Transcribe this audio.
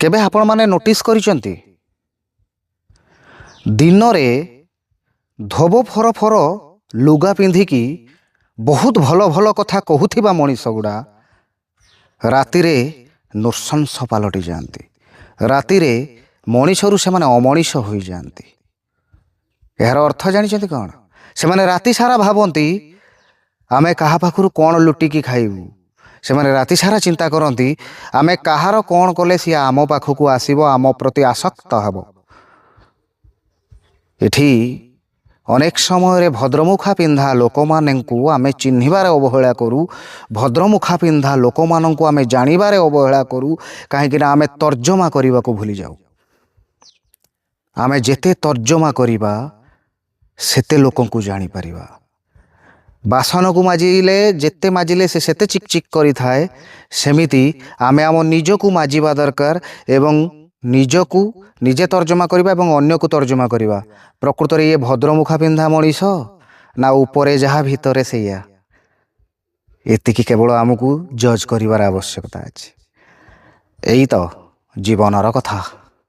केबे आपण माने नोटिस करिसेंती दिन रे धोब फर फर लुगा पिंधिकी बहुत भल भल कथा कहूथिबा मनीष गुड़ा राति रे नृशंस पलटि जाती। राति रे मनीषरू से माने अमनीष हो जाती। यार अर्थ जानिछंती कौन? से माने राति सारा भावंती आमे कहा पाखरु कौन लुटिकी खाइबू। से माने राति सारा चिंता करती आमे कहार कौन कले सी आम पाखक आसब, आम प्रति आसक्त हब। एठी अनेक समय भद्रमुखा पिंधा लोक मानू आमे चिन्हबार अवहेला करूँ, भद्रमुखा पिंधा लोक मानू आमे जानिबारे अवहेला करूँ। कहीं आमे तर्जमा करने को भूली जाऊ। आमे जेते तर्जमा करिबा सेते लोक को जानी परिबा। बासन को माजिले जेते माजिले से सेते चिक चिक करी थाए, सेमिति आमे आम निजकू माजिबा दरकार एवं निजकू निजे तर्जमा करिबा एवं अन्य को तर्जमा करिबा। प्रकृत रे ये भद्रमुखा पिंधा मनीष ना उपरे जहा भितरे सेया, एतिकी केवल आमको जज करिवार आवश्यकता अछि। एई तो जीवनर कथा।